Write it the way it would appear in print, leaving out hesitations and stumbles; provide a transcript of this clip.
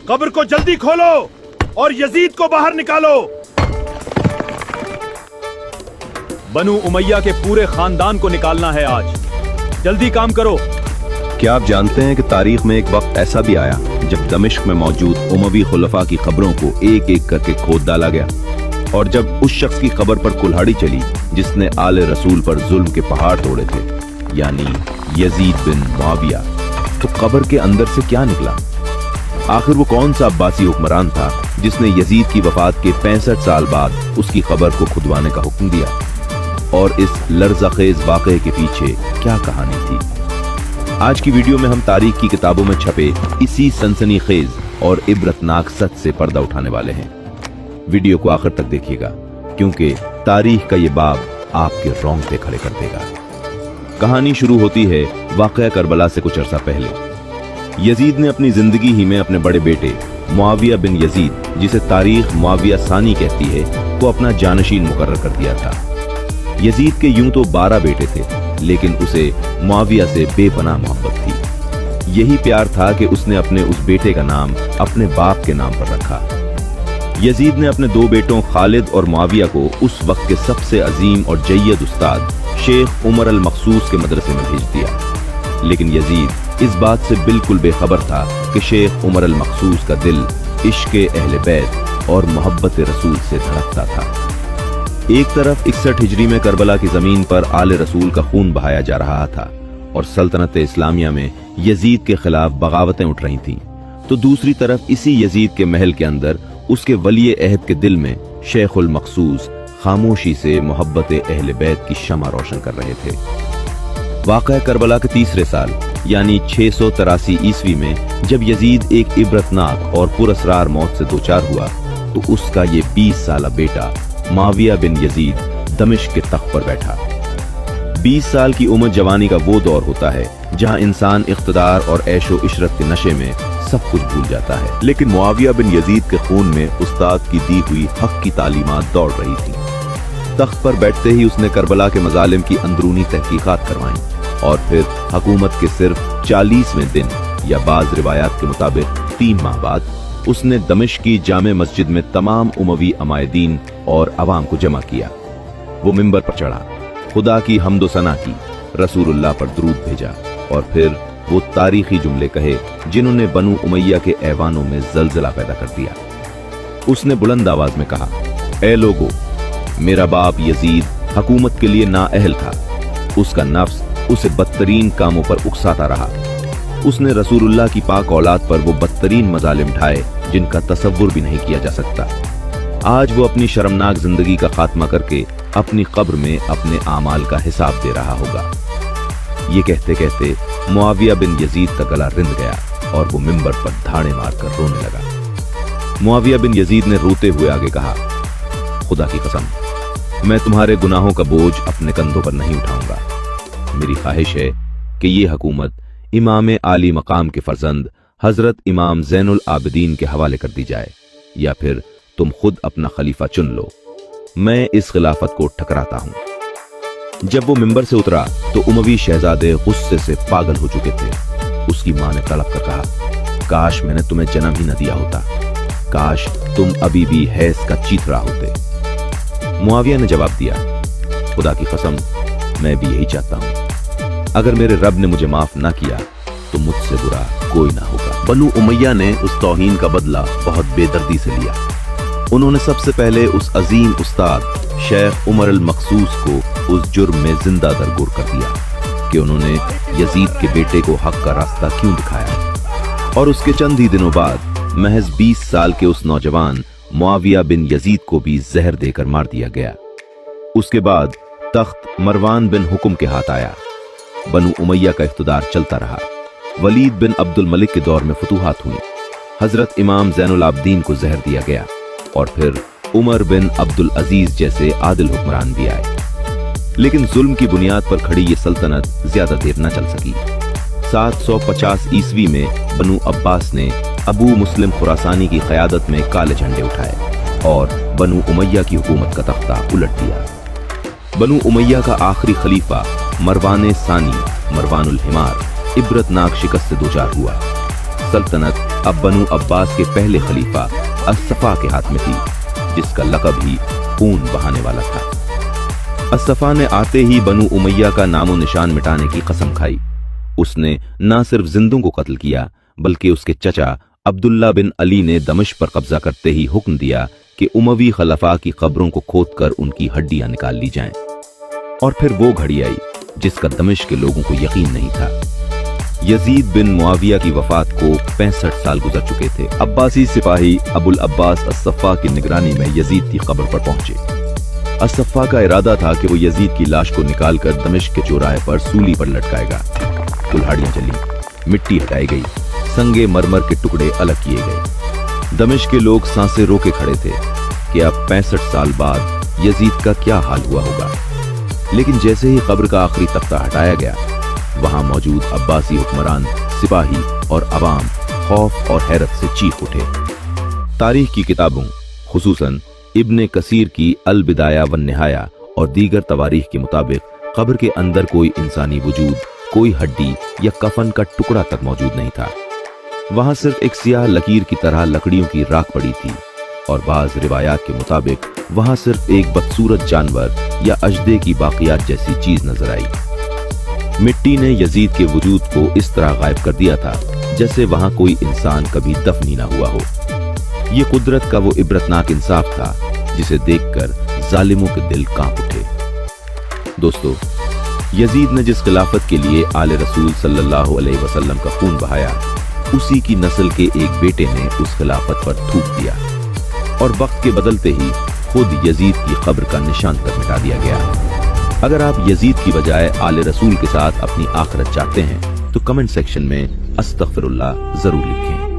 कब्र को जल्दी खोलो और यजीद को बाहर निकालो। बनु उमैया के पूरे खानदान को निकालना है आज, जल्दी काम करो। क्या आप जानते हैं कि तारीख में एक वक्त ऐसा भी आया जब दमिश्क में मौजूद उमवी खुलफा की खबरों को एक एक करके खोद डाला गया, और जब उस शख्स की खबर पर कुल्हाड़ी चली जिसने आले रसूल पर जुल्म के पहाड़ तोड़े थे, यानी यजीद बिन मुआविया, तो कब्र के अंदर से क्या निकला? आखिर वो कौन सा अब्बासी हुक्मरान था जिसने यजीद की वफात के 65 साल बाद उसकी खबर को खुदवाने का हुक्म दिया? और इस लर्ज़खेज़ वाक़े के पीछे क्या कहानी थी? आज की वीडियो में हम तारीख की किताबों में छपे इसी सनसनीखेज और इबरतनाक सच से पर्दा उठाने वाले हैं। वीडियो को आखिर तक देखिएगा, क्योंकि तारीख का ये बाब आपके रोंगटे खड़े कर देगा। कहानी शुरू होती है वाक़या करबला से कुछ अरसा पहले। यजीद ने अपनी जिंदगी ही में अपने बड़े बेटे मुआविया बिन यजीद, जिसे तारीख मुआविया सानी कहती है, को अपना जानशीन मुकर्रर कर दिया था। यजीद के यूं तो 12 बेटे थे, लेकिन उसे मुआविया से बेपनाह मोहब्बत थी। यही प्यार था कि उसने अपने उस बेटे का नाम अपने बाप के नाम पर रखा। यजीद ने अपने 2 बेटों खालिद और मुआविया को उस वक्त के सबसे अजीम और जय्यद उस्ताद शेख उमर अल मखसूस के मदरसे में भेज दिया। लेकिन यजीद इस बात से बिल्कुल बेखबर था कि शेख उमर अल मखसूस का दिल इश्क़े अहले बैत और मोहब्बत रसूल से धड़कता था। एक तरफ 61 हिजरी में करबला की जमीन पर आले रसूल का खून बहाया जा रहा था और सल्तनत इस्लामिया में यजीद के खिलाफ बगावतें उठ रही थीं, तो दूसरी तरफ इसी यजीद के महल के अंदर उसके वली अहद के दिल में शेखुल मखसूस खामोशी से मोहब्बत अहले बैत की शमा रोशन कर रहे थे। वाक़या करबला के तीसरे साल यानी 683 ईस्वी में जब यजीद एक इबरतनाक और पुरअसरार मौत से दोचार हुआ, तो उसका ये 20 साला बेटा मुआविया बिन यजीद दमिश्क के तख्त पर बैठा। 20 साल की उम्र जवानी का वो दौर होता है जहां इंसान इख्तिदार और ऐशो इशरत के नशे में सब कुछ भूल जाता है। लेकिन मुआविया बिन यजीद के खून में उस्ताद की दी हुई हक की तालीमात दौड़ रही थी। तख्त पर बैठते ही उसने करबला के मजालिम की अंदरूनी तहकीकात करवाई और फिर हुकूमत के सिर्फ 40वें दिन या बाज रिवायात के मुताबिक 3 माह बाद उसने दमिश्क की जामे मस्जिद में तमाम उमवी अमायदीन और अवाम को जमा किया। वो मिंबर पर चढ़ा, खुदा की हम्दो सना की, रसूलुल्लाह पर दुरूद भेजा और फिर वो तारीखी जुमले कहे जिन्होंने बनु उमैया के ऐवानों में जलजला पैदा कर दिया। उसने बुलंद आवाज में कहा, ए लोगो, मेरा बाप यजीद हुकूमत के लिए नाअहल था। उसका नफ्स उसे बदतरीन कामों पर उकसाता रहा। उसने रसूलुल्लाह की पाक औलाद पर वो बदतरीन मजालिम ढाए जिनका तसव्वुर भी नहीं किया जा सकता। आज वो अपनी शर्मनाक जिंदगी का खात्मा करके अपनी कब्र में अपने आमाल का हिसाब दे रहा होगा। ये कहते कहते मुआविया बिन यजीद का गला रिंध गया और वो मिंबर पर धाड़े मारकर रोने लगा। मुआविया बिन यजीद ने रोते हुए आगे कहा, खुदा की कसम, मैं तुम्हारे गुनाहों का बोझ अपने कंधों पर नहीं उठाऊंगा। मेरी ख्वाहिश है कि ये हुकूमत इमाम आली मकाम के फर्जंद हजरत इमाम ज़ैनुल आबिदीन के हवाले कर दी जाए, या फिर तुम खुद अपना खलीफा चुन लो। मैं इस खिलाफत को ठकराता हूं। जब वो मिंबर से उतरा तो उमवी शहजादे गुस्से से पागल हो चुके थे। उसकी मां ने तड़प कर कहा, काश मैंने तुम्हें जन्म ही न दिया होता, काश तुम अभी भी हैस का चीथड़ा होते। मुआविया ने जवाब दिया, खुदा की कसम, मैं भी यही चाहता हूं। अगर मेरे रब ने मुझे माफ ना किया तो मुझसे बुरा कोई ना होगा। बनु उमैया ने उस तौहीन का बदला बहुत बेदर्दी से लिया। उन्होंने सबसे पहले उस अजीम उस्ताद शेख उमर अल मखसूस को उस जुर्म में जिंदा दरगुर कर दिया कि उन्होंने यजीद के बेटे को हक का रास्ता क्यों दिखाया। और उसके चंद ही दिनों बाद महज 20 साल के उस नौजवान मुआविया बिन यजीद को भी जहर देकर मार दिया गया। उसके बाद तख्त मरवान बिन हुक्म के हाथ आया। बनु उमैया का इख्तिदार चलता रहा। वलीद बिन अब्दुल मलिक के दौर में फतूहात हुई। हजरत इमाम ज़ैनुल आबिदीन को जहर दिया गया और फिर उमर बिन अब्दुल अजीज जैसे आदिल हुक्मरान भी आए। लेकिन जुल्म की बुनियाद पर खड़ी ये सल्तनत ज्यादा देर न चल सकी। 750 ईस्वी में बनु अब्बास ने अबू मुस्लिम खुरासानी की क़यादत में काले झंडे उठाए और बनु उमैया की हुकूमत का तख्ता उलट दिया। बनु उमैया का आखिरी खलीफा मरवान सानी मरवानुल हिमार इबरतनाक शिकस्त से दोचार हुआ। सल्तनत अब बनु अब्बास के पहले खलीफा अस्सफा के हाथ में थी, जिसका लक़ब ही खून बहाने वाला था। अस्सफा ने आते ही बनु उमैया का नामो निशान मिटाने की कसम खाई। उसने न सिर्फ जिंदों को कत्ल किया, बल्कि उसके चचा अब्दुल्ला बिन अली ने दमिश्क पर कब्जा करते ही हुक्म दिया कि उमवी खलफा की कब्रों को खोदकर उनकी हड्डियां निकाल ली जाएं। और फिर वो घड़ी आई जिसका दमिश्क के लोगों को यकीन नहीं था। यजीद बिन मुआविया की वफात को 65 साल गुजर चुके थे। अब्बासी सिपाही अबुल अब्बास अस्सफा की निगरानी में यजीद की कब्र पर पहुंचे। अस्सफा का इरादा था कि वो यजीद की लाश को निकालकर दमिश्क के चौराहे पर सूली पर लटकाएगा। कुल्हाड़ियां जली, मिट्टी हटाई गई, संगे मरमर के टुकड़े अलग किए गए। दमिश्क के लोग सांसें रोके खड़े थे कि अब 65 साल बाद यजीद का क्या हाल हुआ होगा। लेकिन जैसे ही कब्र का आखिरी तख्ता हटाया गया, वहां मौजूद अब्बासी हुक्मरान, सिपाही और अवाम खौफ और हैरत से चीख उठे। तारीख की किताबों, खुसूसन इब्ने कसीर की अल बिदाया वन निहाया और दीगर तवारीख के मुताबिक कब्र के अंदर कोई इंसानी वजूद, कोई हड्डी या कफन का टुकड़ा तक मौजूद नहीं था। वहां सिर्फ एक सियाह लकीर की तरह लकड़ियों की राख पड़ी थी और बाज रिवायात के मुताबिक वहां सिर्फ एक बदसूरत जानवर या अजदे की बाकियात जैसी चीज नजर आई। मिट्टी ने यजीद के वजूद को इस तरह गायब कर दिया था जैसे वहां कोई इंसान कभी दफन ही ना हुआ हो। ये कुदरत का वो इबरतनाक इंसाफ था जिसे देखकर जालिमों के दिल कांप उठे। दोस्तों, यजीद ने जिस खिलाफत के लिए आले रसूल सल्लल्लाहु अलैहि वसल्लम का खून बहाया, उसी की नस्ल के एक बेटे ने उस खिलाफत पर थूक दिया और वक्त के बदलते ही खुद यजीद की कब्र का निशान तक मिटा दिया गया। अगर आप यजीद की बजाय आले रसूल के साथ अपनी आखिरत चाहते हैं तो कमेंट सेक्शन में अस्तगफिरुल्लाह जरूर लिखें।